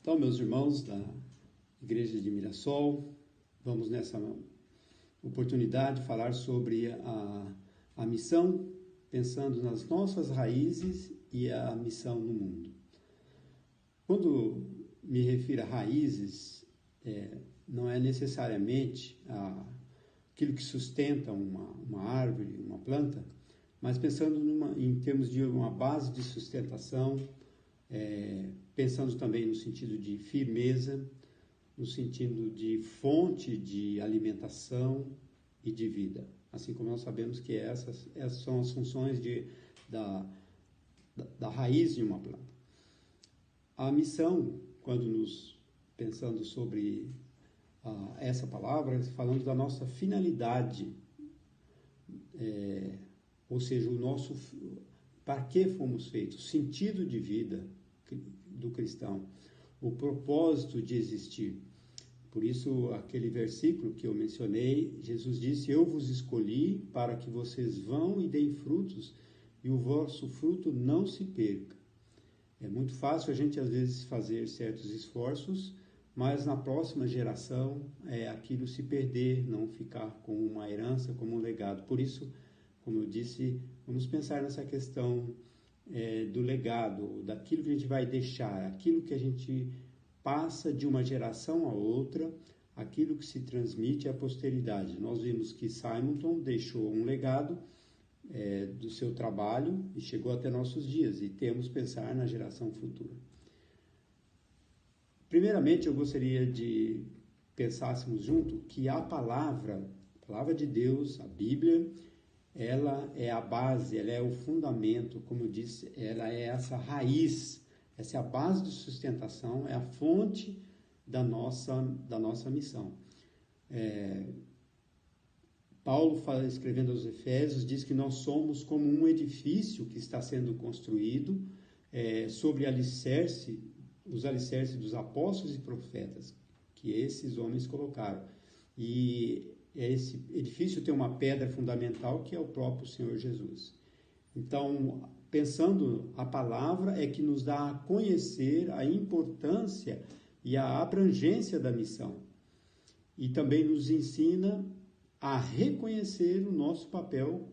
Então, meus irmãos da Igreja de Mirassol, vamos nessa oportunidade falar sobre a missão, pensando nas nossas raízes e a missão no mundo. Quando me refiro a raízes, não é necessariamente aquilo que sustenta uma árvore, uma planta, mas pensando em termos de uma base de sustentação, pensando também no sentido de firmeza, no sentido de fonte de alimentação e de vida. Assim como nós sabemos que essas são as funções da raiz de uma planta. A missão, quando nos pensando sobre essa palavra, falando da nossa finalidade, ou seja, para que fomos feitos, o sentido de vida do cristão, o propósito de existir. Por isso, aquele versículo que eu mencionei, Jesus disse: eu vos escolhi para que vocês vão e deem frutos e o vosso fruto não se perca. É muito fácil a gente, às vezes, fazer certos esforços, mas na próxima geração aquilo se perder, não ficar como uma herança, como um legado. Por isso, como eu disse, vamos pensar nessa questão do legado, daquilo que a gente vai deixar, aquilo que a gente passa de uma geração a outra, aquilo que se transmite à posteridade. Nós vimos que Simonton deixou um legado do seu trabalho e chegou até nossos dias, e temos que pensar na geração futura. Primeiramente, eu gostaria de pensássemos junto que a palavra de Deus, a Bíblia, ela é a base, ela é o fundamento, como eu disse, ela é essa raiz, essa é a base de sustentação, é a fonte da nossa missão. Paulo, escrevendo aos Efésios, diz que nós somos como um edifício que está sendo construído sobre os alicerces dos apóstolos e profetas, que esses homens colocaram. E esse edifício tem uma pedra fundamental, que é o próprio Senhor Jesus. Então, pensando, a palavra é que nos dá a conhecer a importância e a abrangência da missão. E também nos ensina a reconhecer o nosso papel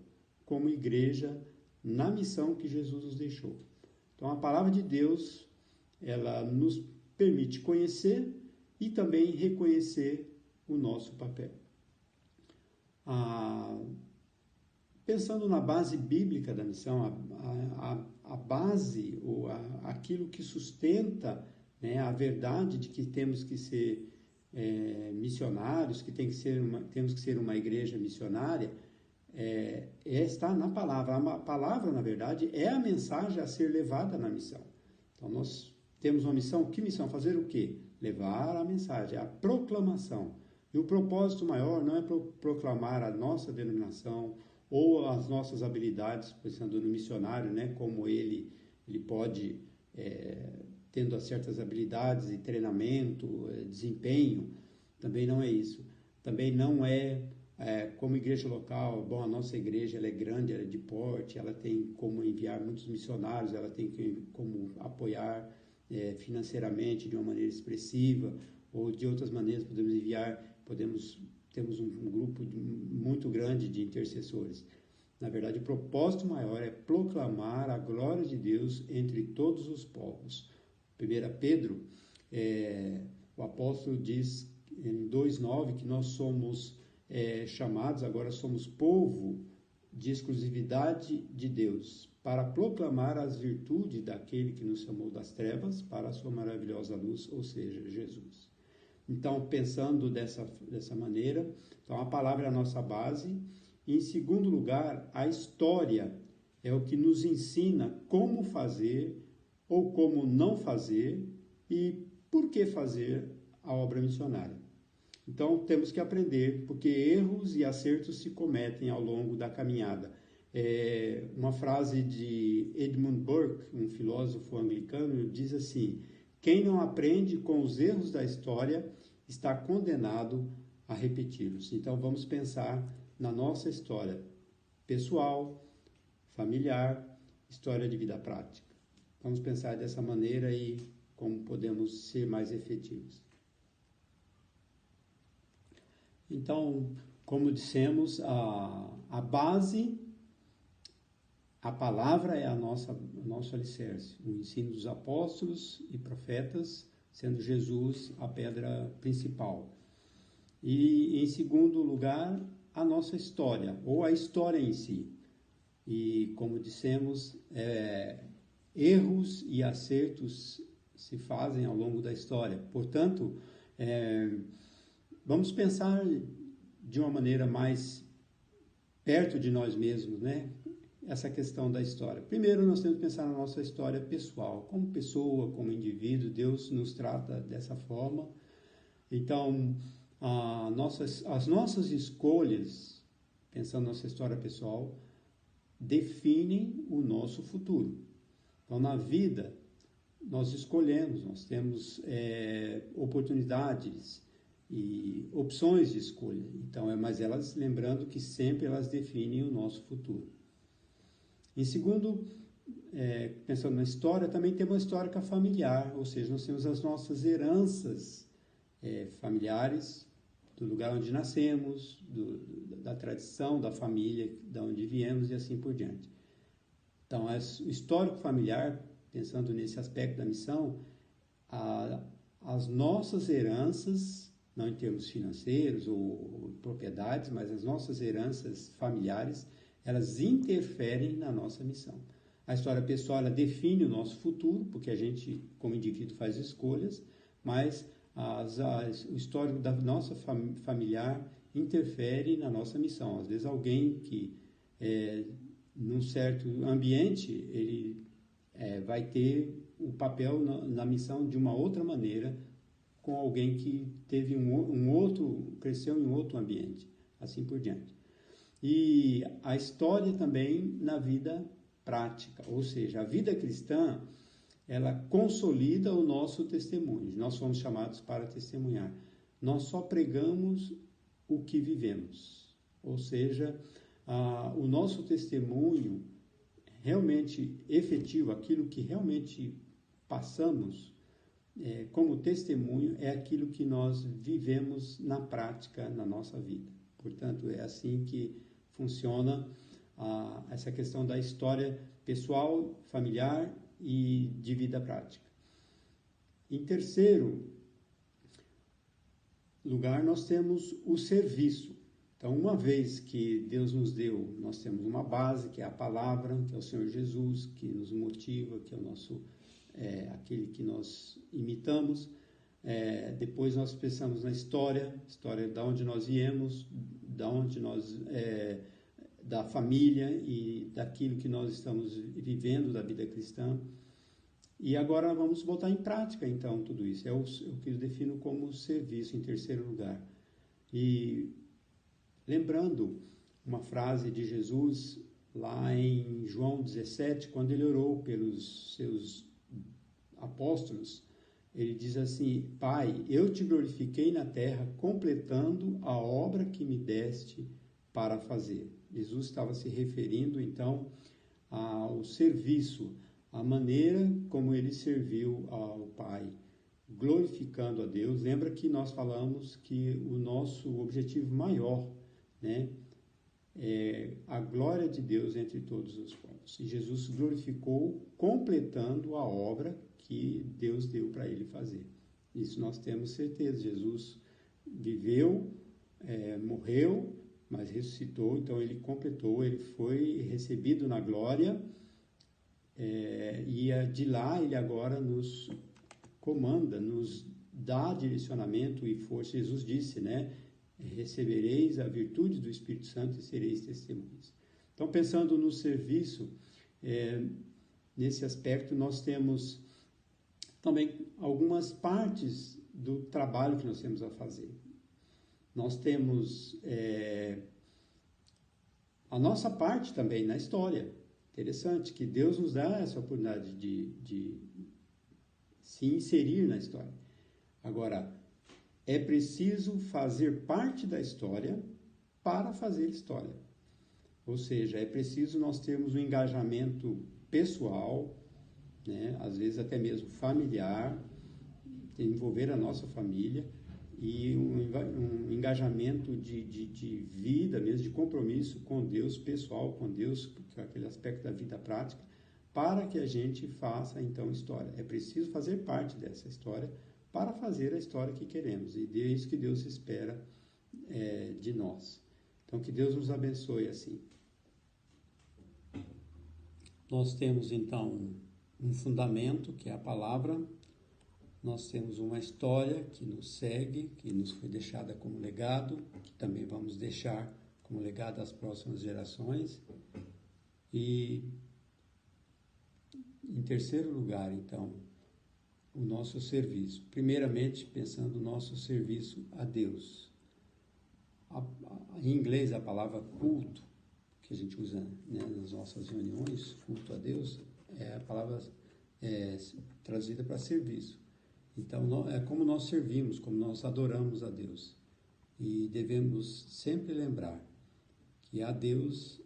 como igreja na missão que Jesus nos deixou. Então, a palavra de Deus, ela nos permite conhecer e também reconhecer o nosso papel. Pensando na base bíblica da missão, a base, ou aquilo que sustenta, né, a verdade de que temos que ser missionários, que temos que ser uma igreja missionária, está na palavra. A palavra, na verdade, é a mensagem a ser levada na missão. Então, nós temos uma missão. Que missão? Fazer o quê? Levar a mensagem, a proclamação. E o propósito maior não é proclamar a nossa denominação ou as nossas habilidades, pensando no missionário, né, como ele pode, tendo certas habilidades e treinamento, desempenho. Também não é isso. Também não como igreja local. Bom, a nossa igreja ela é grande, ela é de porte, ela tem como enviar muitos missionários, ela tem como apoiar financeiramente de uma maneira expressiva, ou de outras maneiras temos um grupo muito grande de intercessores. Na verdade, o propósito maior é proclamar a glória de Deus entre todos os povos. 1 Pedro, o apóstolo diz em 2,9 que nós somos chamados, agora somos povo de exclusividade de Deus, para proclamar as virtudes daquele que nos chamou das trevas para a sua maravilhosa luz, ou seja, Jesus. Então, pensando dessa maneira, então a palavra é a nossa base. E, em segundo lugar, a história é o que nos ensina como fazer ou como não fazer e por que fazer a obra missionária. Então, temos que aprender, porque erros e acertos se cometem ao longo da caminhada. Uma frase de Edmund Burke, um filósofo anglicano, diz assim: quem não aprende com os erros da história está condenado a repeti-los. Então, vamos pensar na nossa história pessoal, familiar, história de vida prática. Vamos pensar dessa maneira e como podemos ser mais efetivos. Então, como dissemos, a base, a palavra é o nosso alicerce, o ensino dos apóstolos e profetas, sendo Jesus a pedra principal. E, em segundo lugar, a nossa história, ou a história em si. E, como dissemos, erros e acertos se fazem ao longo da história. Portanto, vamos pensar de uma maneira mais perto de nós mesmos, né? Essa questão da história. Primeiro, nós temos que pensar na nossa história pessoal. Como pessoa, como indivíduo, Deus nos trata dessa forma. Então, as nossas escolhas, pensando na nossa história pessoal, definem o nosso futuro. Então, na vida, nós escolhemos, nós temos oportunidades e opções de escolha. Então, mas elas, lembrando que sempre elas definem o nosso futuro. Em segundo, pensando na história, também temos uma história familiar, ou seja, nós temos as nossas heranças familiares, do lugar onde nascemos, da tradição, da família, de onde viemos e assim por diante. Então, o histórico familiar, pensando nesse aspecto da missão, as nossas heranças, não em termos financeiros ou propriedades, mas as nossas heranças familiares, elas interferem na nossa missão. A história pessoal, ela define o nosso futuro, porque a gente, como indivíduo, faz escolhas, mas o histórico da nossa familiar interfere na nossa missão. Às vezes alguém que, num certo ambiente, ele vai ter o papel na missão de uma outra maneira, com alguém que teve cresceu em outro ambiente, assim por diante. E a história também na vida prática, ou seja, a vida cristã, ela consolida o nosso testemunho. Nós somos chamados para testemunhar. Nós só pregamos o que vivemos, ou seja, o nosso testemunho realmente efetivo, aquilo que realmente passamos como testemunho, é aquilo que nós vivemos na prática, na nossa vida. Portanto, é assim que funciona essa questão da história pessoal, familiar e de vida prática. Em terceiro lugar, nós temos o serviço. Então, uma vez que Deus nos deu, nós temos uma base, que é a palavra, que é o Senhor Jesus, que nos motiva, que é o nosso, aquele que nós imitamos. Depois nós pensamos na história de onde nós viemos, da família e daquilo que nós estamos vivendo da vida cristã. E agora vamos botar em prática, então, tudo isso. É o que eu defino como serviço, em terceiro lugar. E lembrando uma frase de Jesus lá em João 17, quando ele orou pelos seus apóstolos, ele diz assim: Pai, eu te glorifiquei na terra, completando a obra que me deste para fazer. Jesus estava se referindo, então, ao serviço, a maneira como ele serviu ao Pai, glorificando a Deus. Lembra que nós falamos que o nosso objetivo maior, né, é a glória de Deus entre todos os povos. E Jesus glorificou completando a obra que Deus deu para ele fazer. Isso nós temos certeza. Jesus viveu, morreu, mas ressuscitou, então ele completou, ele foi recebido na glória, e de lá ele agora nos comanda, nos dá direcionamento e força. Jesus disse, né? Recebereis a virtude do Espírito Santo e sereis testemunhas. Então, pensando no serviço, nesse aspecto, nós temos também algumas partes do trabalho que nós temos a fazer. Nós temos a nossa parte também na história. Interessante que Deus nos dá essa oportunidade de se inserir na história. Agora, é preciso fazer parte da história para fazer história. Ou seja, é preciso nós termos um engajamento pessoal, né? Às vezes até mesmo familiar, envolver a nossa família, e um engajamento de vida mesmo, de compromisso com Deus pessoal, com Deus, aquele aspecto da vida prática, para que a gente faça então história. É preciso fazer parte dessa história para fazer a história que queremos, e é isso que Deus espera de nós. Então, que Deus nos abençoe assim. Nós temos então um fundamento, que é a palavra. Nós temos uma história que nos segue, que nos foi deixada como legado, que também vamos deixar como legado às próximas gerações. E, em terceiro lugar, então, o nosso serviço. Primeiramente, pensando no nosso serviço a Deus. Em inglês, a palavra culto, que a gente usa, né, nas nossas reuniões, culto a Deus, é a palavra traduzida para serviço. Então, é como nós servimos, como nós adoramos a Deus. E devemos sempre lembrar que a Deus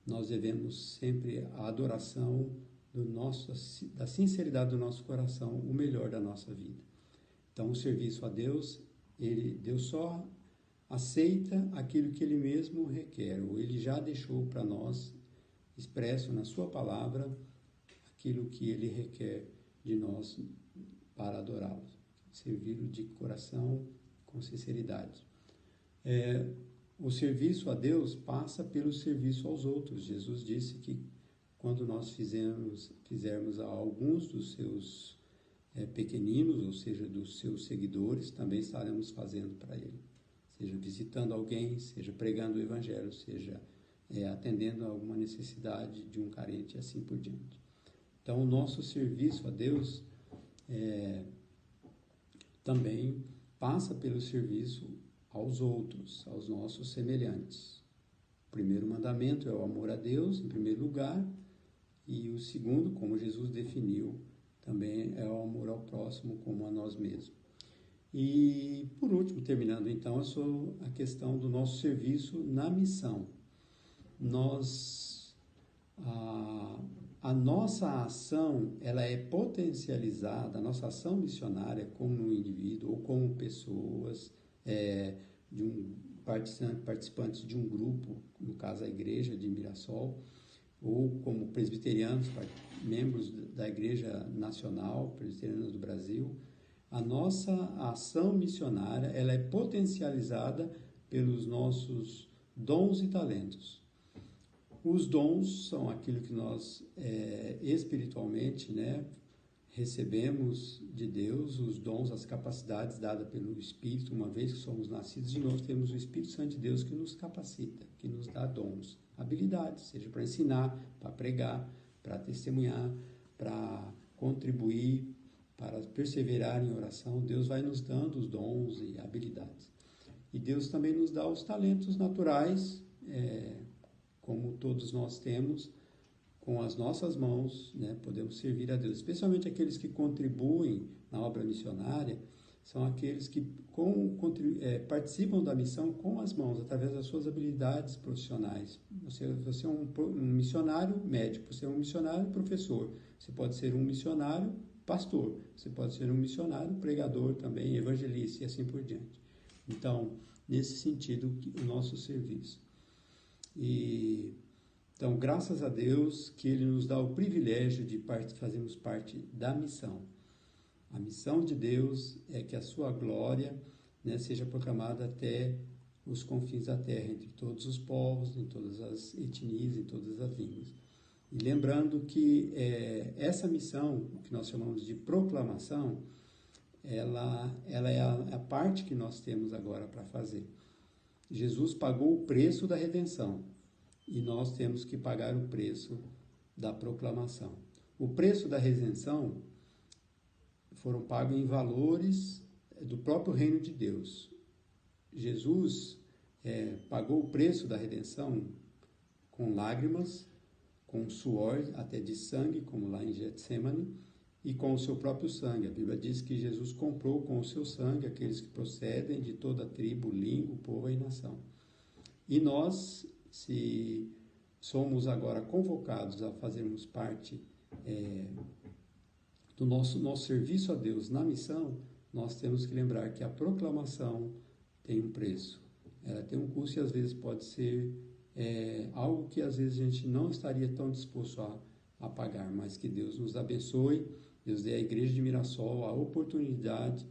nós devemos sempre a adoração da sinceridade do nosso coração, o melhor da nossa vida. Então, o serviço a Deus, Deus só aceita aquilo que Ele mesmo requer, ou Ele já deixou para nós, expresso na Sua palavra, aquilo que Ele requer de nós para adorá-lo, servi-lo de coração, com sinceridade. O serviço a Deus passa pelo serviço aos outros. Jesus disse que quando nós fizermos a alguns dos seus pequeninos, ou seja, dos seus seguidores, também estaremos fazendo para Ele. Seja visitando alguém, seja pregando o Evangelho, seja atendendo a alguma necessidade de um carente, e assim por diante. Então, o nosso serviço a Deus também passa pelo serviço aos outros, aos nossos semelhantes. O primeiro mandamento é o amor a Deus, em primeiro lugar, e o segundo, como Jesus definiu, também é o amor ao próximo como a nós mesmos. E, por último, terminando então, a questão do nosso serviço na missão. A nossa ação, ela é potencializada, a nossa ação missionária como um indivíduo ou como pessoas, participantes de um grupo, no caso a igreja de Mirassol, ou como presbiterianos, membros da Igreja Nacional Presbiteriana do Brasil. A nossa ação missionária, ela é potencializada pelos nossos dons e talentos. Os dons são aquilo que nós espiritualmente, né, recebemos de Deus, os dons, as capacidades dadas pelo Espírito. Uma vez que somos nascidos de novo, temos o Espírito Santo de Deus que nos capacita, que nos dá dons, habilidades, seja para ensinar, para pregar, para testemunhar, para contribuir, para perseverar em oração. Deus vai nos dando os dons e habilidades. E Deus também nos dá os talentos naturais, como todos nós temos, com as nossas mãos, né, podemos servir a Deus. Especialmente aqueles que contribuem na obra missionária, são aqueles que participam da missão com as mãos, através das suas habilidades profissionais. Você é um missionário médico, você é um missionário professor, você pode ser um missionário pastor, você pode ser um missionário pregador também, evangelista e assim por diante. Então, nesse sentido, o nosso serviço. Então, graças a Deus que Ele nos dá o privilégio de fazermos parte da missão. A missão de Deus é que a sua glória, né, seja proclamada até os confins da terra, entre todos os povos, em todas as etnias, em todas as línguas. E lembrando que essa missão, o que nós chamamos de proclamação, ela é a parte que nós temos agora para fazer. Jesus pagou o preço da redenção e nós temos que pagar o preço da proclamação. O preço da redenção foram pagos em valores do próprio reino de Deus. Jesus pagou o preço da redenção com lágrimas, com suor até de sangue, como lá em Getsemane, e com o seu próprio sangue. A Bíblia diz que Jesus comprou com o seu sangue aqueles que procedem de toda tribo, língua, povo e nação. E nós, se somos agora convocados a fazermos parte do nosso serviço a Deus na missão, nós temos que lembrar que a proclamação tem um preço. Ela tem um custo e às vezes pode ser algo que às vezes a gente não estaria tão disposto a pagar, mas que Deus nos abençoe, Deus dê à Igreja de Mirassol a oportunidade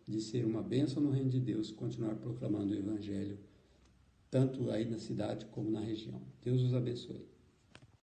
de ser uma bênção no reino de Deus, continuar proclamando o Evangelho, tanto aí na cidade como na região. Deus os abençoe.